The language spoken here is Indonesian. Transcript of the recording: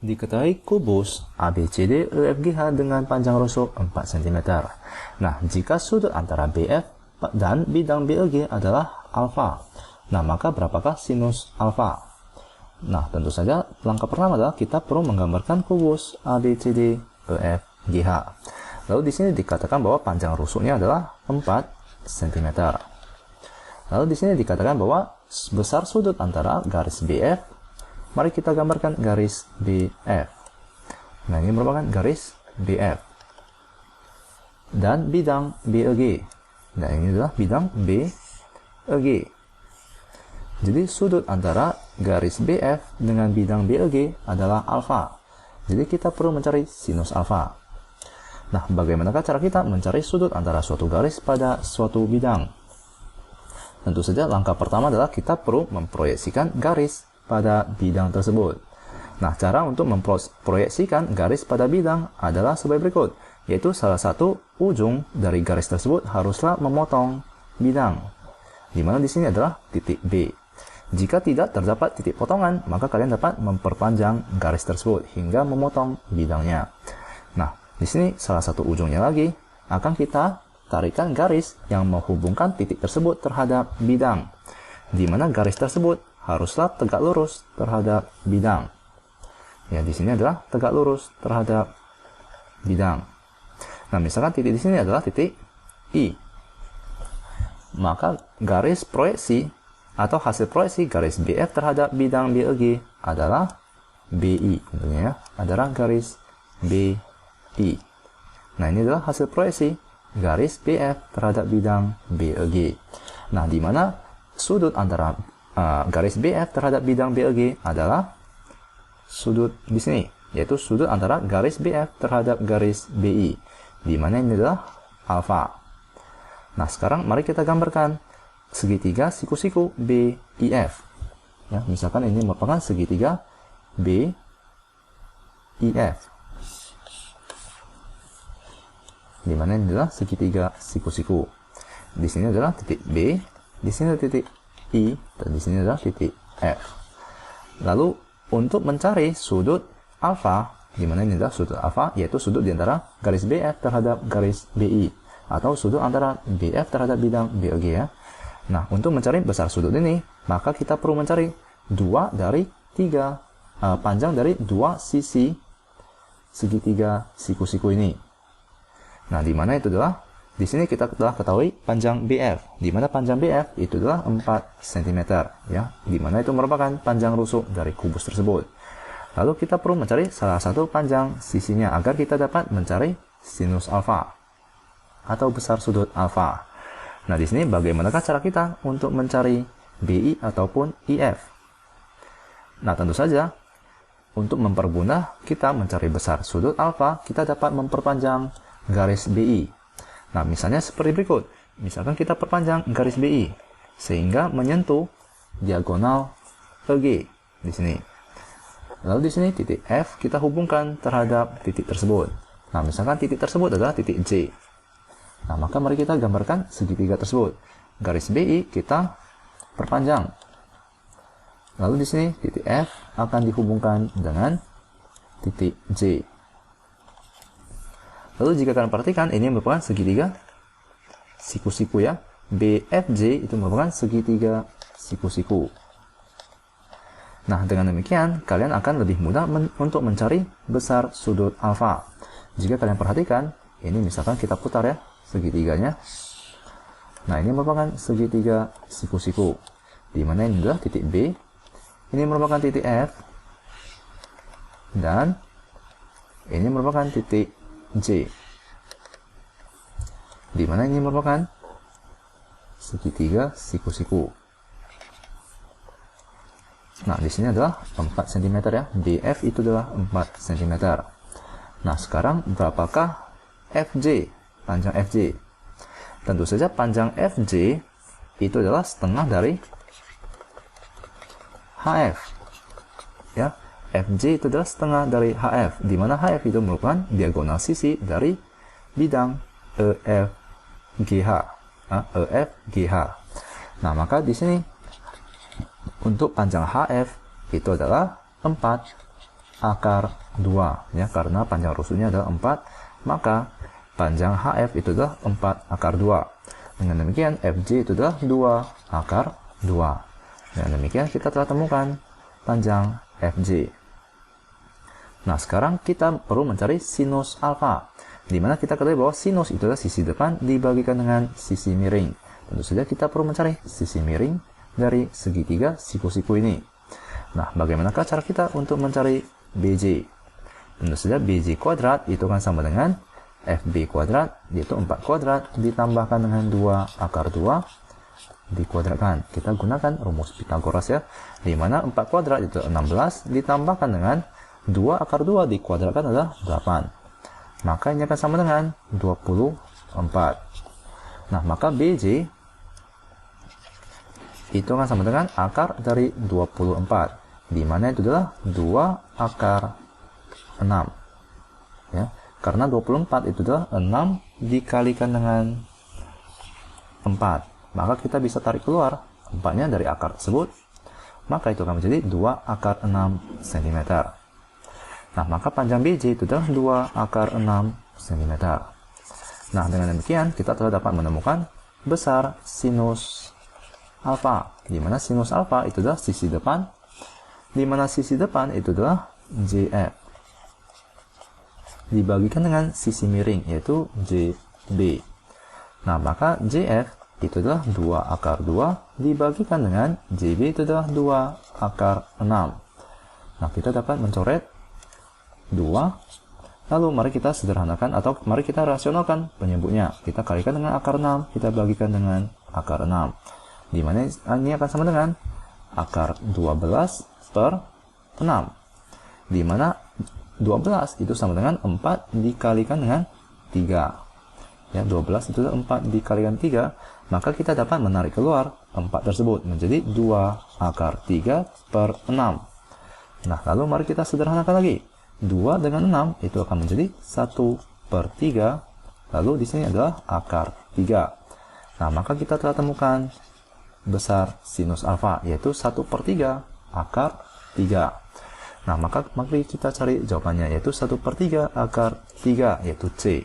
Diketahui kubus ABCD EFGH dengan panjang rusuk 4 cm. Nah, jika sudut antara BF dan bidang BEG adalah alfa, nah maka berapakah sinus alfa? Nah, tentu saja langkah pertama adalah kita perlu menggambarkan kubus ABCD EFGH. Lalu di sini dikatakan bahwa panjang rusuknya adalah 4 cm. Lalu di sini dikatakan bahwa besar sudut antara garis BF. Mari kita gambarkan garis BF. Nah, ini merupakan garis BF. Dan bidang BEG. Nah, ini adalah bidang BEG. Jadi, sudut antara garis BF dengan bidang BEG adalah alfa. Jadi, kita perlu mencari sinus alfa. Nah, bagaimanakah cara kita mencari sudut antara suatu garis pada suatu bidang? Tentu saja, langkah pertama adalah kita perlu memproyeksikan garis pada bidang tersebut. Nah, cara untuk memproyeksikan garis pada bidang adalah sebagai berikut, yaitu salah satu ujung dari garis tersebut haruslah memotong bidang, di mana di sini adalah titik B. Jika tidak terdapat titik potongan, maka kalian dapat memperpanjang garis tersebut hingga memotong bidangnya. Nah, di sini salah satu ujungnya lagi akan kita tarikan garis yang menghubungkan titik tersebut terhadap bidang, di mana garis tersebut haruslah tegak lurus terhadap bidang. Ya, di sini adalah tegak lurus terhadap bidang. Nah, misalkan titik di sini adalah titik I. Maka garis proyeksi atau hasil proyeksi garis BF terhadap bidang BEG adalah BI. Tentunya ya, adalah garis BI. Nah, ini adalah hasil proyeksi garis BF terhadap bidang BEG. Nah, di mana sudut antara garis BF terhadap bidang BEG adalah sudut di sini, yaitu sudut antara garis BF terhadap garis BI, di mana ini adalah alfa. Nah, sekarang mari kita gambarkan segitiga siku-siku BIF. Ya, misalkan ini merupakan segitiga BIF. Di mana ini adalah segitiga siku-siku. Di sini adalah titik B, di sini adalah titik I, dan di sini adalah titik F. Lalu untuk mencari sudut alfa, di mana ini adalah sudut alfa, yaitu sudut di antara garis BF terhadap garis BI, atau sudut antara BF terhadap bidang BEG ya. Nah, untuk mencari besar sudut ini, maka kita perlu mencari panjang dari dua sisi segitiga siku-siku ini. Nah, di mana itu adalah di sini kita telah ketahui panjang BF, di mana panjang BF itu adalah 4 cm, ya, di mana itu merupakan panjang rusuk dari kubus tersebut. Lalu kita perlu mencari salah satu panjang sisinya agar kita dapat mencari sinus alfa atau besar sudut alfa. Nah, di sini bagaimanakah cara kita untuk mencari BI ataupun IF? Nah, tentu saja untuk mempermudah kita mencari besar sudut alfa, kita dapat memperpanjang garis BI. Nah, misalnya seperti berikut. Misalkan kita perpanjang garis BI sehingga menyentuh diagonal EG di sini. Lalu di sini titik F kita hubungkan terhadap titik tersebut. Nah, misalkan titik tersebut adalah titik J. Nah, maka mari kita gambarkan segitiga tersebut. Garis BI kita perpanjang. Lalu di sini titik F akan dihubungkan dengan titik J. Lalu jika kalian perhatikan, ini merupakan segitiga siku-siku ya. BFJ itu merupakan segitiga siku-siku. Nah, dengan demikian, kalian akan lebih mudah untuk mencari besar sudut alfa. Jika kalian perhatikan, ini misalkan kita putar ya, segitiganya. Nah, ini merupakan segitiga siku-siku. Di mana ini adalah titik B, ini merupakan titik F, dan ini merupakan titik J, di mana ini merupakan segitiga siku-siku. Nah, di sini adalah 4 cm ya. BF itu adalah 4 cm. Nah, sekarang berapakah FJ? Panjang FJ. Tentu saja panjang FJ itu adalah setengah dari HF. Ya. FJ itu adalah setengah dari HF, di mana HF itu merupakan diagonal sisi dari bidang EFGH. EFGH. Nah, maka di sini untuk panjang HF itu adalah 4 akar 2. Ya, karena panjang rusuhnya adalah 4, maka panjang HF itu adalah 4 akar 2. Dengan demikian, FJ itu adalah 2 akar 2. Dengan demikian, kita telah temukan panjang FJ. Nah, sekarang kita perlu mencari sinus alfa, di mana kita ketahui bahwa sinus itu adalah sisi depan dibagikan dengan sisi miring. Tentu saja kita perlu mencari sisi miring dari segitiga siku-siku ini. Nah, bagaimanakah cara kita untuk mencari BJ? Tentu saja BJ kuadrat itu akan sama dengan FB kuadrat, yaitu 4 kuadrat ditambahkan dengan 2 akar 2 dikuadratkan. Kita gunakan rumus Pythagoras ya, di mana 4 kuadrat itu 16 ditambahkan dengan 2 akar 2 dikuadratkan adalah 8. Maka ini akan sama dengan 24. Nah, maka BJ itu akan sama dengan akar dari 24, di mana itu adalah 2 akar 6. Ya, karena 24 itu adalah 6 dikalikan dengan 4. Maka kita bisa tarik keluar 4-nya dari akar tersebut. Maka itu akan menjadi 2 akar 6 cm. Nah, maka panjang BJ itu adalah 2 akar 6 cm. Nah, dengan demikian kita telah dapat menemukan besar sinus alfa, di mana sinus alfa itu adalah sisi depan, di mana sisi depan itu adalah JF dibagikan dengan sisi miring, yaitu JB. Nah, maka JF itu adalah 2 akar 2 dibagikan dengan JB itu adalah 2 akar 6. Nah, kita dapat mencoret 2. Lalu mari kita sederhanakan atau mari kita rasionalkan penyebutnya. Kita kalikan dengan akar 6, kita bagikan dengan akar 6. Di mana ini akan sama dengan akar 12 per 6. Di mana 12 itu sama dengan 4 dikalikan dengan 3. Ya, 12 itu 4 dikalikan 3, maka kita dapat menarik keluar 4 tersebut menjadi 2 akar 3 per 6. Nah, lalu mari kita sederhanakan lagi. 2 dengan 6 itu akan menjadi 1 per 3, lalu di sini adalah akar 3. Nah, maka kita telah temukan besar sinus alfa, yaitu 1 per 3 akar 3. Nah, maka mari kita cari jawabannya, yaitu 1 per 3 akar 3, yaitu C.